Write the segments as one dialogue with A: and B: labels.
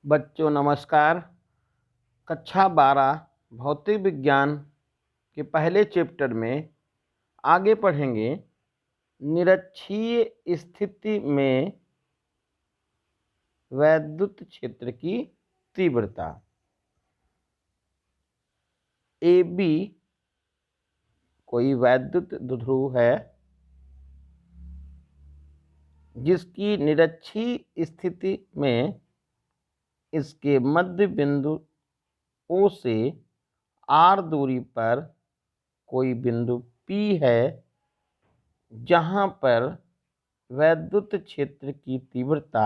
A: बच्चों नमस्कार। कक्षा 12 भौतिक विज्ञान के पहले चैप्टर में आगे पढ़ेंगे। निरक्षीय स्थिति में वैद्युत क्षेत्र की तीव्रता। ए बी कोई वैद्युत द्विध्रुव है जिसकी निरक्षीय स्थिति में इसके मध्य बिंदु O से R दूरी पर कोई बिंदु P है जहां पर वैद्युत क्षेत्र की तीव्रता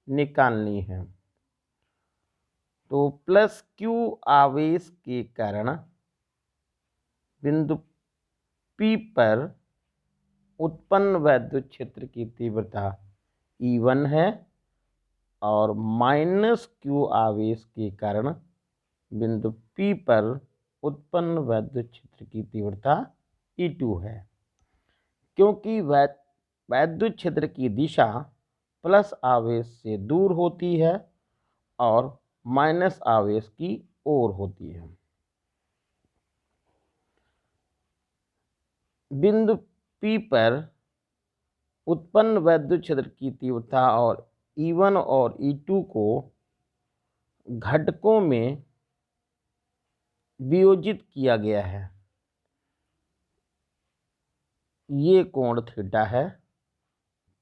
A: निकालनी है। तो प्लस Q आवेश के कारण बिंदु P पर उत्पन्न वैद्युत क्षेत्र की तीव्रता E1 है और माइनस Q आवेश के कारण बिंदु P पर उत्पन्न वैद्युत क्षेत्र की तीव्रता E2 है। क्योंकि वैद्युत क्षेत्र की दिशा प्लस आवेश से दूर होती है और माइनस आवेश की ओर होती है। बिंदु P पर उत्पन्न वैद्युत क्षेत्र की तीव्रता और E1 और E2 को घटकों में वियोजित किया गया है। ये कोण थीटा है,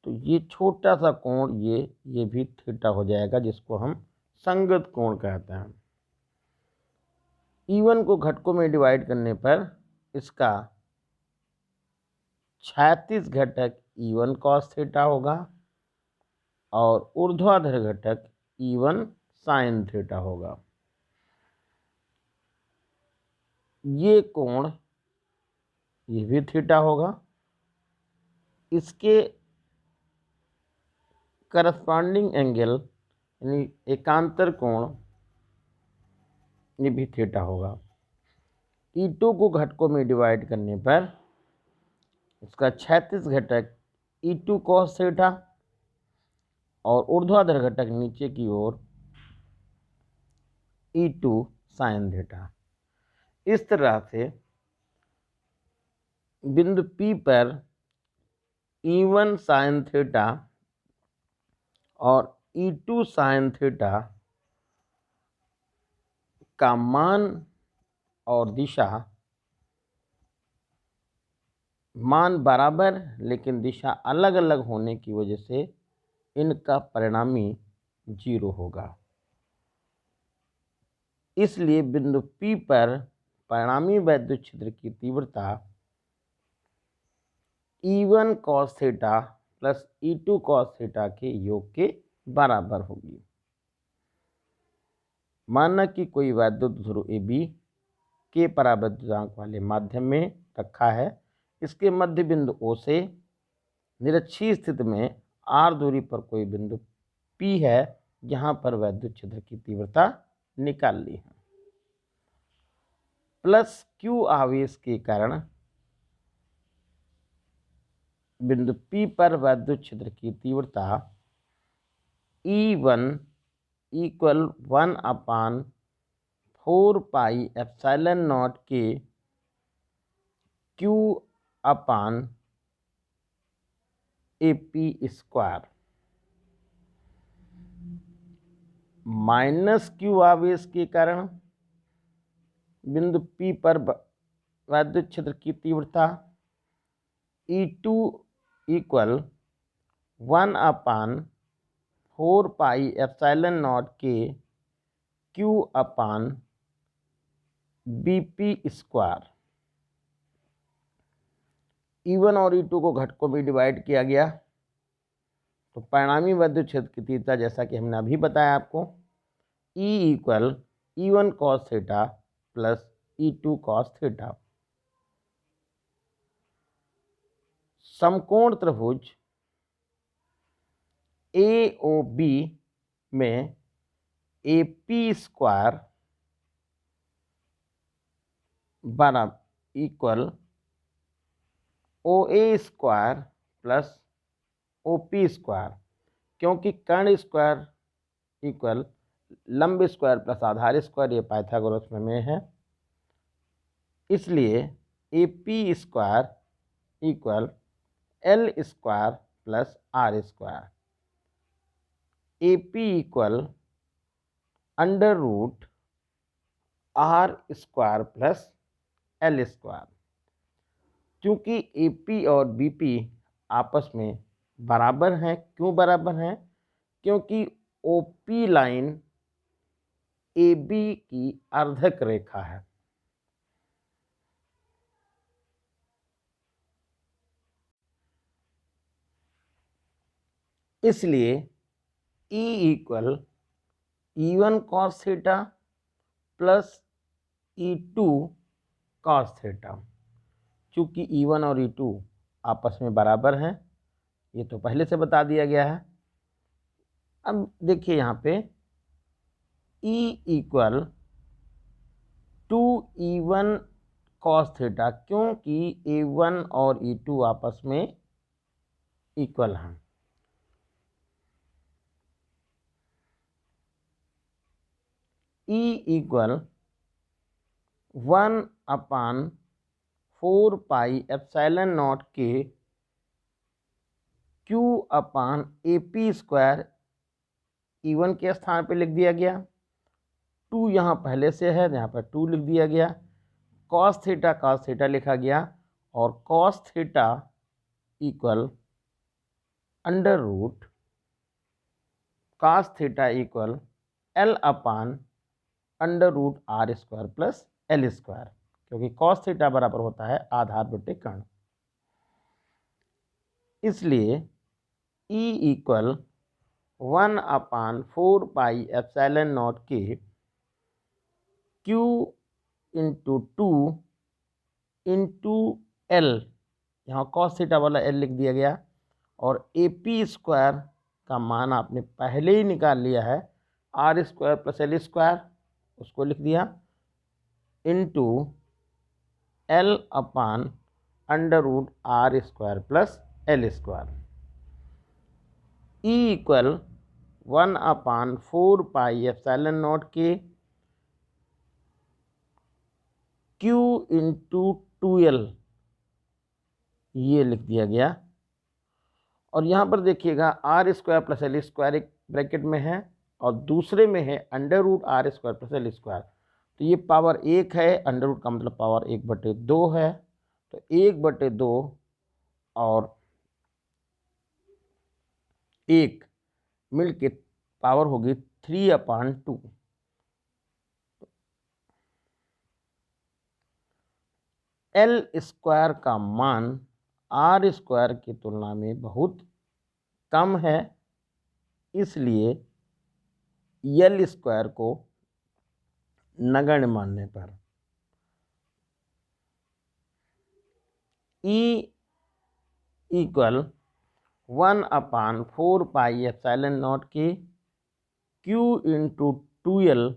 A: तो ये छोटा सा कोण ये भी थीटा हो जाएगा, जिसको हम संगत कोण कहते हैं। E1 को घटकों में डिवाइड करने पर इसका क्षैतिज घटक E1 cos थीटा होगा और ऊर्ध्वाधर घटक E1 sin थीटा होगा। ये कोण ये भी थीटा होगा। इसके करस्पॉन्डिंग एंगल यानी एकांतर कोण ये भी थीटा होगा। E2 को घटकों में डिवाइड करने पर इसका क्षैतिज घटक E2 cos थीटा और ऊर्ध्वाधर घटक नीचे की ओर E2 sin थीटा। इस तरह से बिंदु P पर E1 sin थीटा और E2 sin थीटा का मान और दिशा बराबर लेकिन दिशा अलग अलग होने की वजह से इनका परिणामी 0 होगा। इसलिए बिंदु P पर परिणामी वैद्युत क्षेत्र की तीव्रता E1 cos theta plus E2 cos theta के योग के बराबर होगी। माना कि कोई वैद्युत ध्रुव AB के परावैद्युतांक वाले माध्यम में रखा है। इसके मध्य बिंदु O से निरक्षीय स्थिति में R दूरी पर कोई बिंदु P है जहां पर वैद्युत क्षेत्र की तीव्रता निकाल ली है। प्लस Q आवेश के कारण बिंदु P पर वैद्युत क्षेत्र की तीव्रता E1 equal 1/4 pi epsilon naught के Q अपान AP स्क्वायर। माइनस Q आवेश के कारण बिंदु P पर वैद्युत क्षेत्र की तीव्रता E2 equal 1/4 pi epsilon naught के Q अपान BP स्क्वायर। E1 और E2 को घटकों में डिवाइड किया गया तो परिणामी वैद्युत क्षेत्र की तीव्रता, जैसा कि हमने अभी बताया आपको, E equal E1 cos theta plus E2 cos theta. समकोण त्रिभुज AOB में AP स्क्वायर बराबर equal OA square plus OP square, क्योंकि कर्ण स्क्वायर इक्वल लंब स्क्वायर प्लस आधार स्क्वायर, ये पाइथागोरस में है। इसलिए A P square equal L square plus R square. A P equal under root R square plus L square. क्योंकि A P और बी पी आपस में बराबर हैं। क्यों बराबर हैं? क्योंकि O P line A B की अर्धक रेखा है। इसलिए E equal E1 cos theta plus E2 cos theta. चूँकि E1 और E2 आपस में बराबर हैं, ये तो पहले से बता दिया गया है। अब देखिए यहाँ पे E equal 2E1 cos theta, क्योंकि A1 और E2 आपस में इक्वल हैं। E equal 1/4 pi epsilon naught के Q अपान ए पी स्क्वायर E1 के स्थान पे लिख दिया गया। 2 यहाँ पहले से है, यहाँ पर 2 लिख दिया गया। कॉस थीटा लिखा गया, और cos theta equal under root cos theta equal L upon under root R square plus L square, क्योंकि कॉस थीटा बराबर होता है आधार बटे कर्ण। इसलिए E equal 1/4 pi epsilon naught के Q इंटू 2 इंटू एल, यहाँ कॉस थीटा वाला एल लिख दिया गया, और ए पी स्क्वायर का मान आपने पहले ही निकाल लिया है, R square plus L square, उसको लिख दिया, into L upon under root R square plus L square. E equal 1/4 pi epsilon naught के Q इंटू 2L, ये लिख दिया गया। और यहाँ पर देखिएगा R square plus L square एक ब्रैकेट में है, और दूसरे में है under root R square plus L square. तो ये पावर 1 है, अंडर रूट का मतलब पावर 1/2 है। तो 1/2 और 1 मिल के पावर होगी 3/2। एल स्क्वायर का मान आर स्क्वायर की तुलना में बहुत कम है, इसलिए एल स्क्वायर को नगण्य मानने पर E equal 1/4 pi epsilon naught के Q इंटू 2L,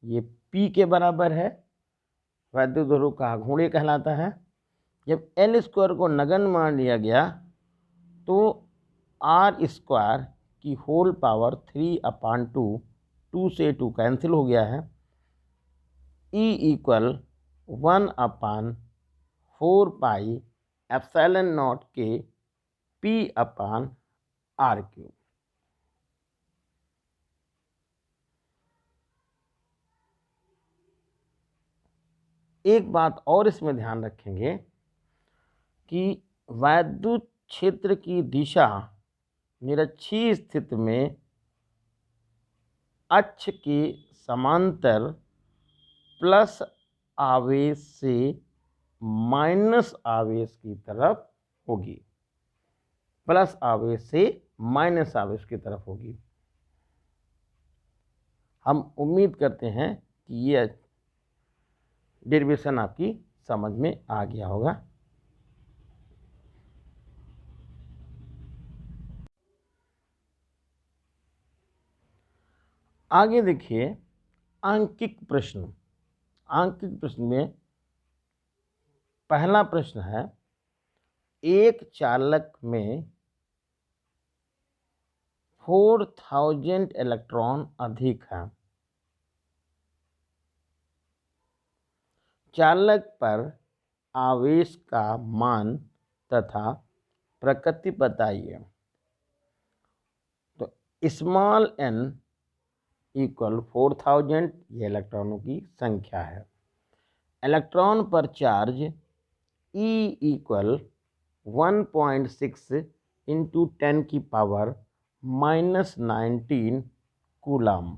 A: ये P के बराबर है, वैद्युत ध्रुव का घूर्णन कहलाता है। जब एल स्क्वायर को नगण्य मान लिया गया तो आर स्क्वायर की होल पावर 3/2, 2 से 2 कैंसिल हो गया है। E equal 1/4 pi epsilon naught के P अपान आर क्यूब। एक बात और इसमें ध्यान रखेंगे कि वैद्युत क्षेत्र की दिशा निरक्षीय स्थिति में अक्ष के समांतर प्लस आवेश से माइनस आवेश की तरफ होगी, प्लस आवेश से माइनस आवेश की तरफ होगी। हम उम्मीद करते हैं कि ये डेरिवेशन आपकी समझ में आ गया होगा। आगे देखिए आंकिक प्रश्न। आंकिक प्रश्न में पहला प्रश्न है, एक चालक में 4000 इलेक्ट्रॉन अधिक है। चालक पर आवेश का मान तथा प्रकृति बताइए। तो स्मॉल n इक्वल 4000, ये इलेक्ट्रॉनों की संख्या है। इलेक्ट्रॉन पर चार्ज E इक्वल 1.6 इंटू 10 की पावर -19 कूलम।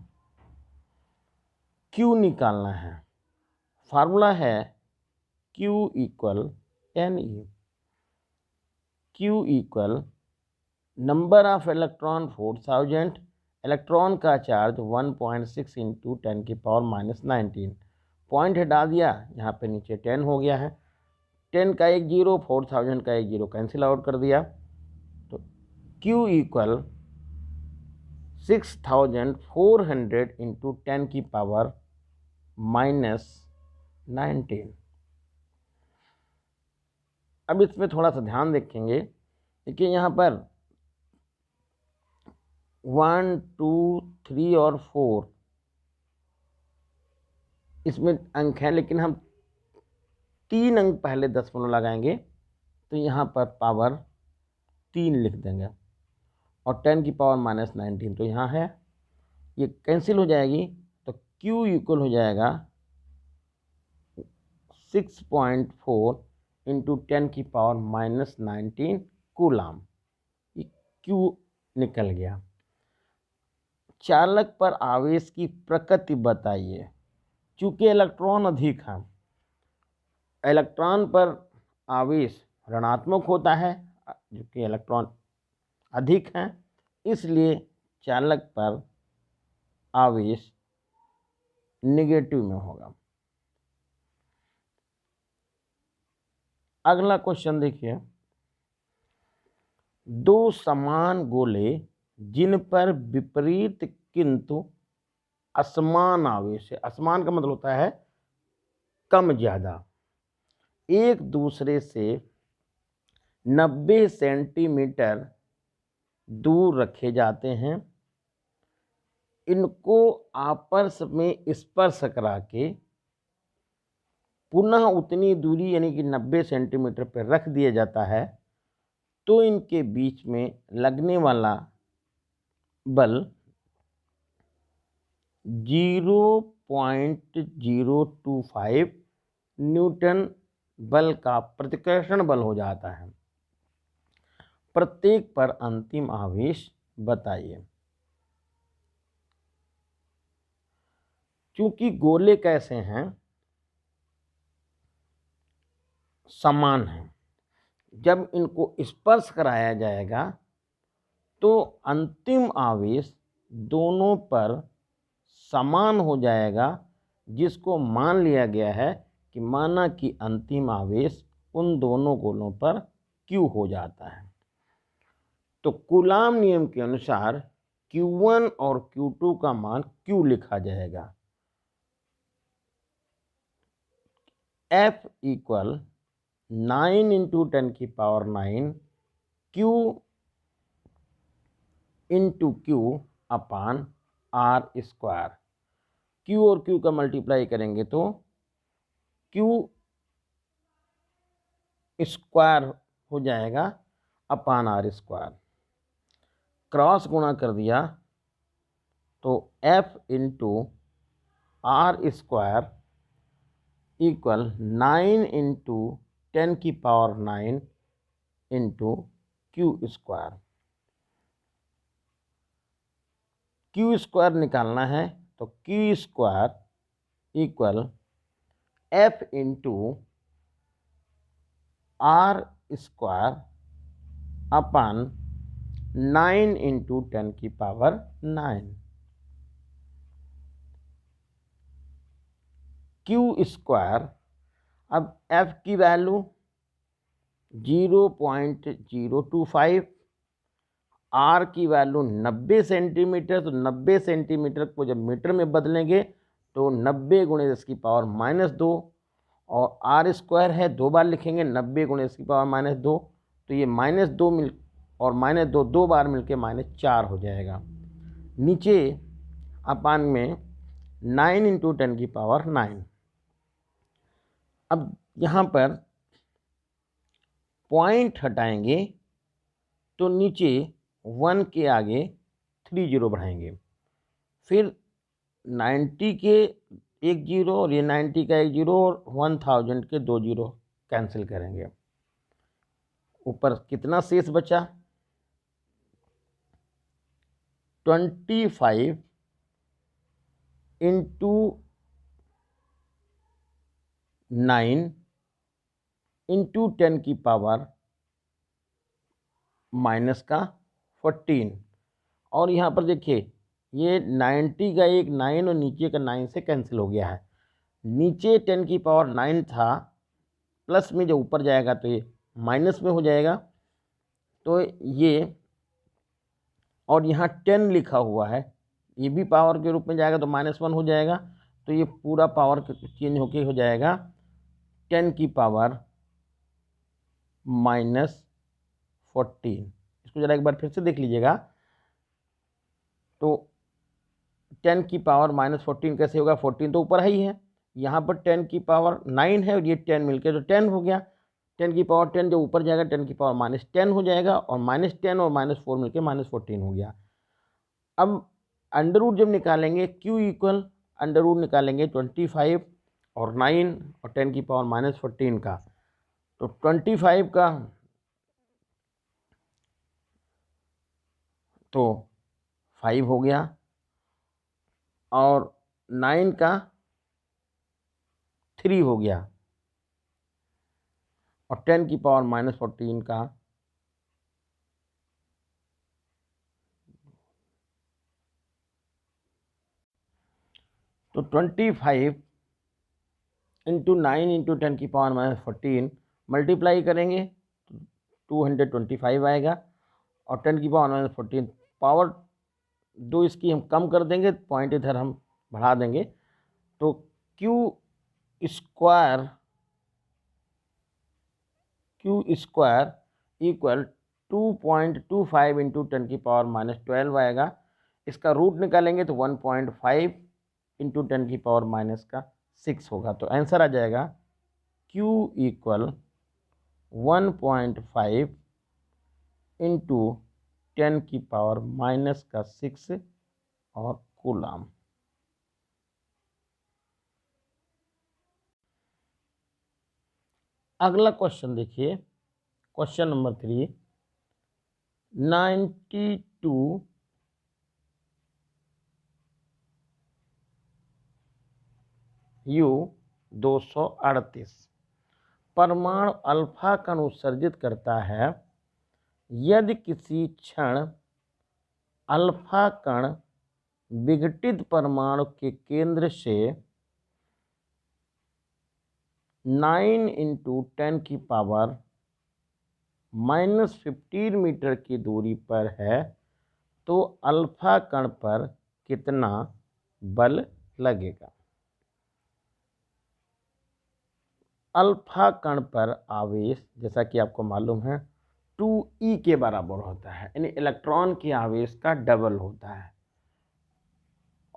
A: Q निकालना है। फार्मूला है Q equal Ne। Q equal number of electron 4000, electron का चार्ज 1.6 इंटू 10 की पावर -19। पॉइंट हटा दिया, यहाँ पे नीचे 10 हो गया है। 10 का एक जीरो, 4000 का एक जीरो कैंसिल आउट कर दिया। तो Q इक्वल 6400 इंटू 10 की पावर -19। अब इसमें थोड़ा सा ध्यान देखेंगे। देखिए यहाँ पर 1, 2, 3 और 4 इसमें अंक हैं, लेकिन हम 3 अंक पहले दशमलव लगाएंगे तो यहाँ पर पावर 3 लिख देंगे और 10 की पावर -19 तो यहाँ है, ये कैंसिल हो जाएगी। तो Q इक्वल हो जाएगा 6.4 इंटू 10 की पावर -19 कूलम। ये Q निकल गया। चालक पर आवेश की प्रकृति बताइए। चूंकि इलेक्ट्रॉन अधिक है, इलेक्ट्रॉन पर आवेश ऋणात्मक होता है, जो कि इलेक्ट्रॉन अधिक हैं, इसलिए चालक पर आवेश नेगेटिव में होगा। अगला क्वेश्चन देखिए। दो समान गोले जिन पर विपरीत किंतु असमान आवेश है, असमान का मतलब होता है कम ज्यादा, एक दूसरे से 90 सेंटीमीटर दूर रखे जाते हैं। इनको आपस में स्पर्श करा के पुनः उतनी दूरी यानी कि 90 सेंटीमीटर पर रख दिया जाता है, तो इनके बीच में लगने वाला बल 0.025 न्यूटन बल का प्रतिकर्षण बल हो जाता है। प्रत्येक पर अंतिम आवेश बताइए। चूंकि गोले कैसे हैं, समान हैं, जब इनको स्पर्श कराया जाएगा तो अंतिम आवेश दोनों पर समान हो जाएगा, जिसको मान लिया गया है कि माना कि अंतिम आवेश उन दोनों गोलों पर Q हो जाता है। तो कूलाम नियम के अनुसार Q1 और Q2 का मान Q लिखा जाएगा। F इक्वल 9 इंटू 10 की पावर 9 Q इंटू Q अपान R स्क्वायर। Q और Q का मल्टीप्लाई करेंगे तो Q स्क्वायर हो जाएगा अपान R स्क्वायर। क्रॉस गुणा कर दिया तो F into R square equal 9 into 10 की power 9 into Q square. Q square निकालना है तो Q square equal F into R square upon 9 into 10 की पावर 9। Q स्क्वायर, अब F की वैल्यू 0.025, R की वैल्यू 90 सेंटीमीटर, तो 90 सेंटीमीटर को जब मीटर में बदलेंगे तो 90 गुणे 10 की पावर -2 और R स्क्वायर है, दो बार लिखेंगे 90 गुणे 10 की पावर -2, तो ये -2 और -2 दो बार मिलके -4 हो जाएगा। नीचे अपान में 9 इंटू 10⁹। अब यहाँ पर पॉइंट हटाएंगे तो नीचे 1 के आगे 3 जीरो बढ़ाएंगे, फिर 90 के एक जीरो और ये 90 का एक जीरो और 1000 के 2 जीरो कैंसिल करेंगे। ऊपर कितना शेष बचा? 25 इंटू 9 इंटू 10⁻14। और यहाँ पर देखिए ये 90 का एक 9 और नीचे का 9 से कैंसिल हो गया है। नीचे 10⁻9 था, प्लस में जो ऊपर जाएगा तो ये माइनस में हो जाएगा, तो ये, और यहाँ 10 लिखा हुआ है, ये भी पावर के रूप में जाएगा तो -1 हो जाएगा, तो ये पूरा पावर चेंज होके हो जाएगा 10⁻−14। इसको जरा एक बार फिर से देख लीजिएगा। तो 10⁻−14 कैसे होगा? 14 तो ऊपर ही है, यहाँ पर 10⁻9 है और ये 10 मिलके तो 10 हो गया। 10⁻10 जो ऊपर जाएगा 10⁻−10 हो जाएगा, और -10 और -4 मिलके -14 हो गया। अब अंडर रूट जब निकालेंगे, Q इक्वल अंडर रूट निकालेंगे 25 और 9 और 10⁻−14 का, तो 25 का तो 5 हो गया, और 9 का 3 हो गया, और 10⁻−14 का तो 25 इंटू 9 इंटू 10⁻−14 मल्टीप्लाई करेंगे तो 225 आएगा, और 10⁻−14 पावर 2 इसकी हम कम कर देंगे, पॉइंट इधर हम बढ़ा देंगे, तो Q स्क्वायर इक्वल 2.25 इंटू 10⁻−12 आएगा। इसका रूट निकालेंगे तो 1.5 इंटू 10⁻6 होगा, तो आंसर आ जाएगा Q इक्वल 1.5 इंटू 10⁻6 और कूलाम। अगला क्वेश्चन देखिए, क्वेश्चन नंबर 3, 92 U 238 परमाणु अल्फा कण उत्सर्जित करता है यदि किसी क्षण अल्फा कण विघटित परमाणु के केंद्र से 9 इंटू 10⁻−15 मीटर की दूरी पर है, तो अल्फा कण पर कितना बल लगेगा? अल्फा कण पर आवेश, जैसा कि आपको मालूम है, 2e के बराबर होता है, यानी इलेक्ट्रॉन के आवेश का डबल होता है।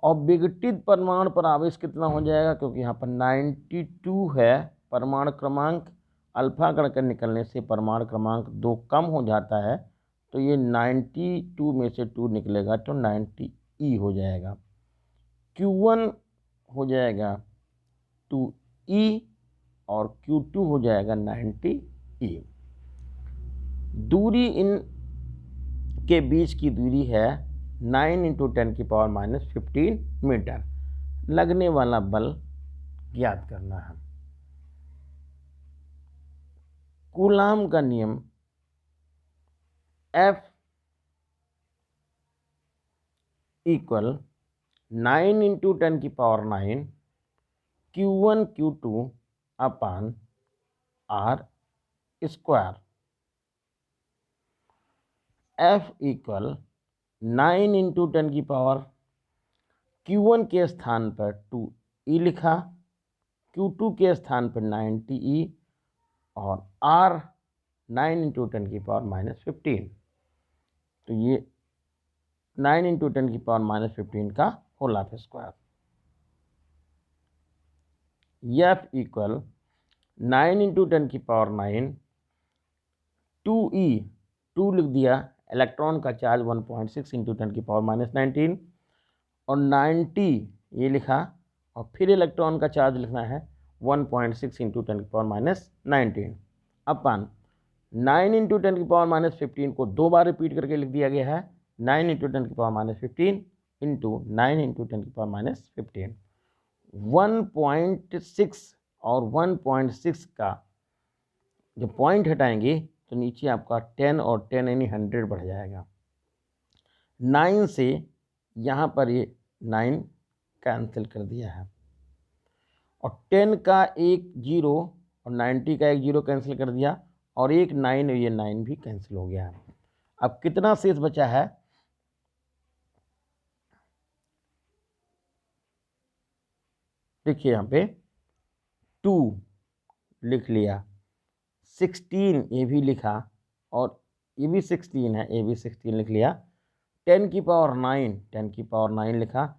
A: और विघटित परमाणु पर आवेश कितना हो जाएगा? क्योंकि यहाँ पर 92 है परमाणु क्रमांक, अल्फा कण के निकलने से परमाणु क्रमांक 2 कम हो जाता है, तो ये 92 में से 2 निकलेगा तो 90e हो जाएगा। Q1 हो जाएगा 2e और Q2 हो जाएगा 90e। दूरी इन के बीच की दूरी है 9 इंटू 10⁻−15 मीटर। लगने वाला बल ज्ञात करना है। कूलाम का नियम F equal 9 into 10⁹ Q1 Q2 अपान R square. F equal 9 into 10⁻, Q1 के स्थान पर 2e लिखा, Q2 के स्थान पर 90e, और R 9 इंटू 10⁻15। तो ये 9 इंटू 10⁻15 का whole of square. F equal 9 into 10⁻9 2e, 2 लिख दिया, इलेक्ट्रॉन का चार्ज 1.6 इंटू 10⁻19 और 90 ये लिखा, और फिर इलेक्ट्रॉन का चार्ज लिखना है 1.6 इंटू 10⁻19 अपन 9 इंटू 10⁻15 को 2 बार रिपीट करके लिख दिया गया है, 9 इंटू 10⁻15 इंटू 9 इंटू 10⁻15। 1.6 और 1.6 का जब पॉइंट हटाएंगे तो नीचे आपका 10 और 10 यानी 100 बढ़ जाएगा। 9 से यहाँ पर ये 9 कैंसिल कर दिया है, और 10 का एक 0 और 90 का एक 0 कैंसिल कर दिया, और एक 9 और ये 9 भी कैंसिल हो गया है। अब कितना शेष बचा है, देखिए यहाँ पे 2 लिख लिया, 16 ये भी लिखा, और ये भी 16 है, ये भी 16 लिख लिया, 10⁻9 लिखा,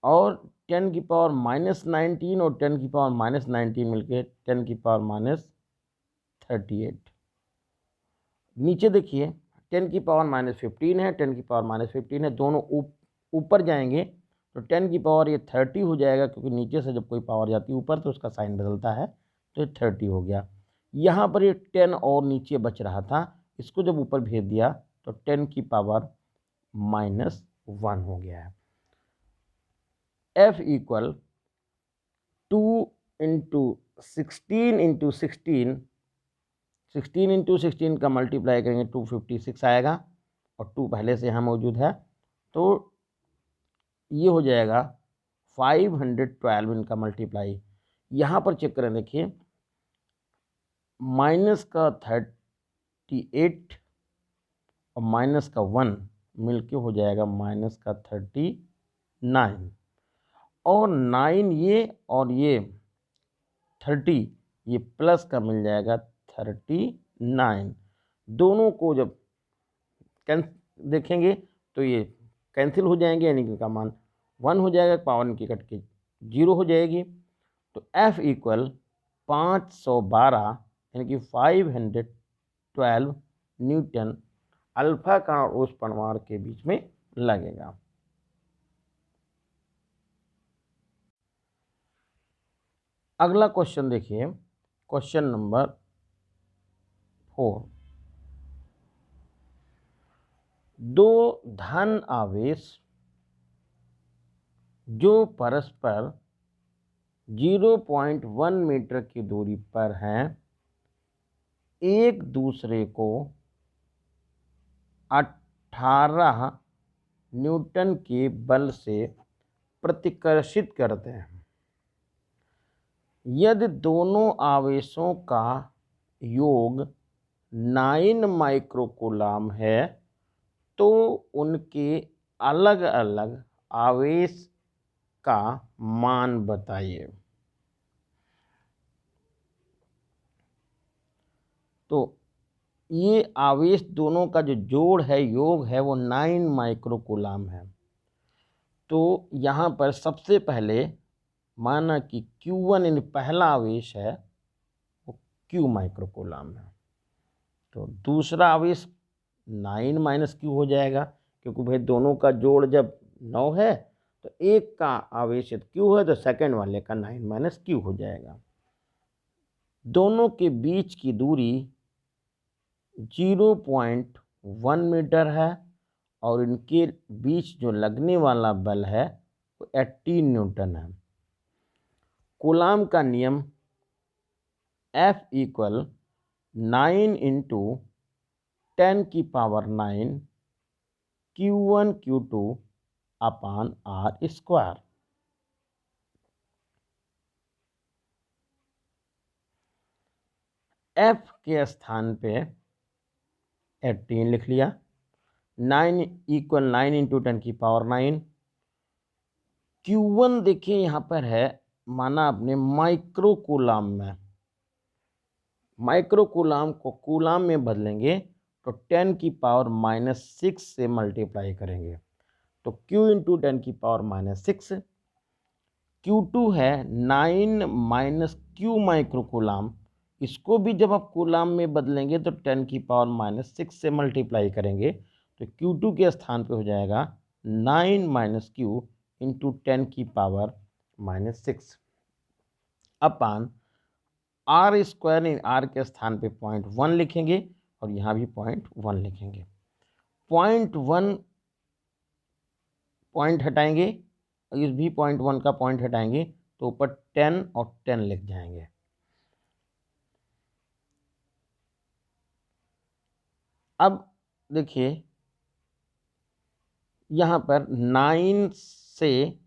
A: और 10⁻−19 और 10⁻−19 मिलके 10⁻38। नीचे देखिए 10⁻−15 है, 10⁻−15 है, दोनों ऊपर जाएंगे तो 10 की पावर ये 30 हो जाएगा, क्योंकि नीचे से जब कोई पावर जाती है ऊपर तो उसका साइन बदलता है, तो ये 30 हो गया। यहाँ पर ये 10 और नीचे बच रहा था, इसको जब ऊपर भेज दिया तो 10 की पावर -1 हो गया है। F equal 2 into 16 into 16 into 16 का मल्टीप्लाई करेंगे 256 आएगा, और 2 पहले से यहाँ मौजूद है, तो ये हो जाएगा 512 इनका मल्टीप्लाई। यहाँ पर चेक करें, देखिए माइनस का 38 और माइनस का 1 मिलके हो जाएगा माइनस का 39, और 9 ये और ये 30 ये प्लस का मिल जाएगा 39। दोनों को जब देखेंगे तो ये कैंसिल हो जाएंगे, यानी कि इनका मान 1 हो जाएगा, पावर इनकी कट के 0 हो जाएगी। तो F इक्वल 512 यानी कि 512 न्यूटन अल्फा का और उस परमाणु के बीच में लगेगा। अगला क्वेश्चन देखिए, क्वेश्चन नंबर 4। दो धन आवेश जो परस्पर 0.1 मीटर की दूरी पर हैं, एक दूसरे को 18 न्यूटन के बल से प्रतिकर्षित करते हैं। यदि दोनों आवेशों का योग 9 माइक्रोकूलाम है तो उनके अलग अलग आवेश का मान बताइए। तो ये आवेश दोनों का जो जोड़ है, योग है, वो 9 माइक्रोकूलाम है। तो यहाँ पर सबसे पहले माना कि Q1 यानी पहला आवेश है वो Q माइक्रोकूलाम है, तो दूसरा आवेश 9 माइनस Q हो जाएगा, क्योंकि भाई दोनों का जोड़ जब 9 है तो एक का आवेश Q है तो सेकंड वाले का 9 माइनस Q हो जाएगा। दोनों के बीच की दूरी 0.1 मीटर है, और इनके बीच जो लगने वाला बल है वो 18 न्यूटन है। कूलाम का नियम F इक्वल 9 इंटू 10 की पावर 9 Q1 Q2 अपान R स्क्वायर। F के स्थान पे 18 लिख लिया, 9 इक्वल 9 इंटू 10 की पावर 9। Q1 देखिए यहाँ पर है, माना आपने माइक्रोकूलाम में, माइक्रोकूलाम को कूलाम में बदलेंगे तो 10 की पावर -6 से मल्टीप्लाई करेंगे। तो Q इंटू 10 की पावर -6, Q2 है 9 माइनस Q माइक्रोकूलाम। इसको भी जब आप कूलाम में बदलेंगे तो 10 की पावर -6 से मल्टीप्लाई करेंगे, तो Q2 के स्थान पे हो जाएगा 9 माइनस Q इंटू 10 की पावर -6 अपान R स्क्वायर। इन R के स्थान पे 0.1 लिखेंगे और यहाँ भी 0.1 लिखेंगे। 0.1 पॉइंट हटाएंगे, इस भी 0.1 का पॉइंट हटाएंगे तो ऊपर 10 और 10 लिख जाएंगे। अब देखिए यहाँ पर 9 से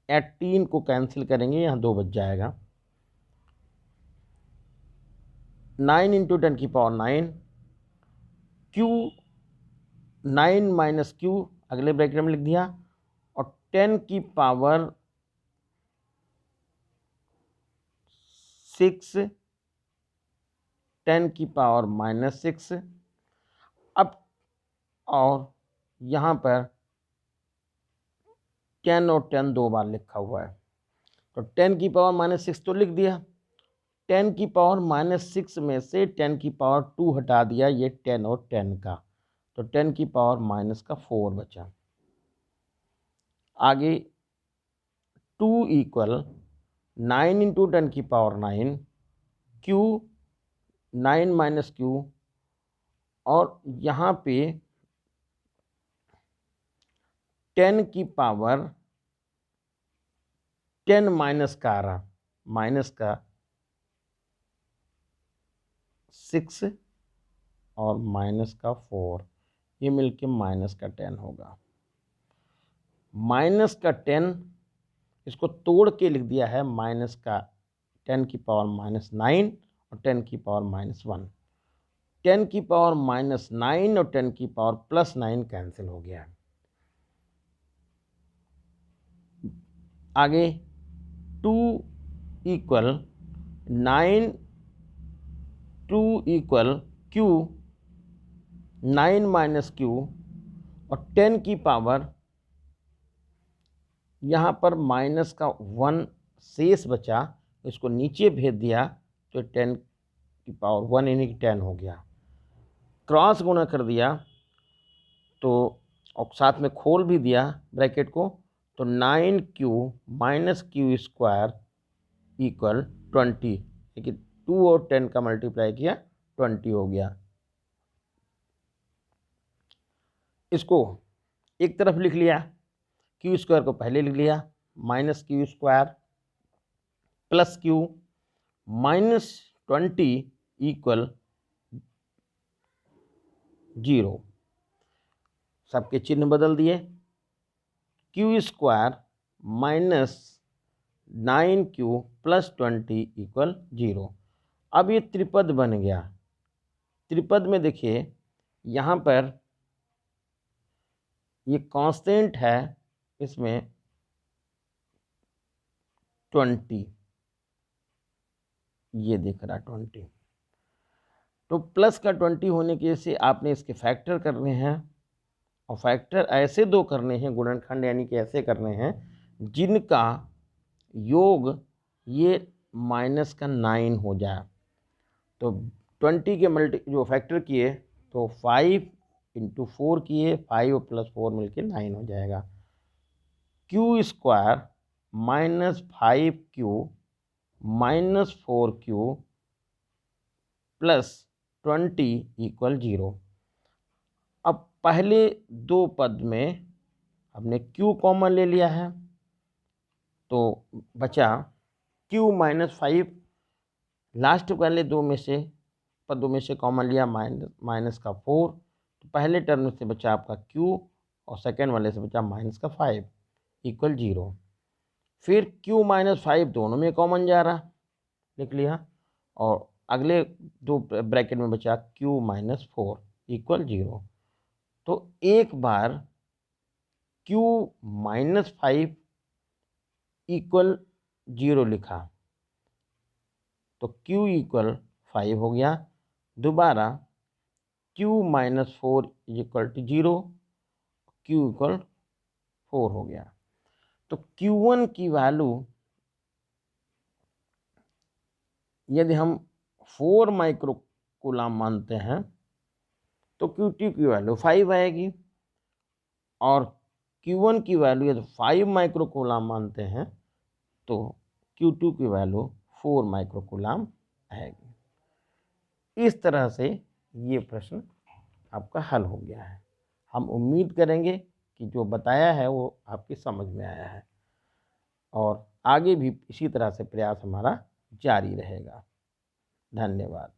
A: 18 को कैंसिल करेंगे, यहाँ 2 बच जाएगा। 9 इंटू 10 की पावर 9, Q 9 माइनस Q अगले ब्रैकेट में लिख दिया, और 10 की पावर 6, 10 की पावर -6। अब और यहाँ पर 10 और 10 2 बार लिखा हुआ है, तो 10 की पावर -6 तो लिख दिया, 10 की पावर -6 में से 10 की पावर 2 हटा दिया, ये 10 और 10 का, तो 10 की पावर -4 बचा। आगे 2 इक्वल 9 इंटू 10 की पावर 9, Q 9 माइनस Q, और यहाँ पे 10 की पावर 10 माइनस का आ रहा, माइनस का 6 और माइनस का 4, ये मिलके माइनस का 10 होगा। माइनस का 10 इसको तोड़ के लिख दिया है, माइनस का 10 की पावर -9 और 10 की पावर -1। 10 की पावर -9 और 10 की पावर +9 कैंसिल हो गया। आगे 2 equal 9, 2 equal Q 9 minus Q, और 10 की पावर यहाँ पर माइनस का 1 शेष बचा, इसको नीचे भेज दिया तो 10 की पावर 1 यानी कि 10 हो गया। क्रॉस गुणा कर दिया तो और साथ में खोल भी दिया ब्रैकेट को, तो 9Q minus Q square equal 20, लेकिन 2 और 10 का मल्टीप्लाई किया 20 हो गया। इसको एक तरफ लिख लिया, Q स्क्वायर को पहले लिख लिया, minus Q square plus Q -20 equal 0। सबके चिन्ह बदल दिए, Q square -9Q plus 20 equal 0। अब ये त्रिपद बन गया। त्रिपद में देखिए यहाँ पर ये कांस्टेंट है, इसमें 20, ये दिख रहा 20, तो प्लस का 20 होने की वजह से आपने इसके फैक्टर करने हैं, और फैक्टर ऐसे दो करने हैं, गुणनखंड यानी कि ऐसे करने हैं जिनका योग ये -9 हो जाए। तो 20 के जो फैक्टर किए तो 5 इंटू 4 किए, 5 प्लस 4 मिलके 9 हो जाएगा। Q square -5Q -4Q plus 20 equal 0। अब पहले दो पद में हमने Q कॉमन ले लिया है, तो बचा Q -5, लास्ट पहले दो में से पदों में से कॉमन लिया, माइनस का 4, तो पहले टर्म से बचा आपका Q और सेकेंड वाले से बचा -5 इक्वल 0। फिर Q -5 दोनों में कॉमन जा रहा, लिख लिया, और अगले दो ब्रैकेट में बचा Q -4 इक्वल 0। तो एक बार Q -5 इक्वल 0 लिखा तो Q इक्वल 5 हो गया। दोबारा Q minus 4 is equal to 0, Q equal 4 हो गया। तो Q1 की वैल्यू यदि हम 4 माइक्रो कूलाम मानते हैं तो Q2 की वैल्यू 5 आएगी, और Q1 की वैल्यू यदि 5 माइक्रो कूलाम मानते हैं तो Q2 की वैल्यू 4 माइक्रो कूलाम आएगी। इस तरह से ये प्रश्न आपका हल हो गया है। हम उम्मीद करेंगे कि जो बताया है वो आपकी समझ में आया है, और आगे भी इसी तरह से प्रयास हमारा जारी रहेगा। धन्यवाद।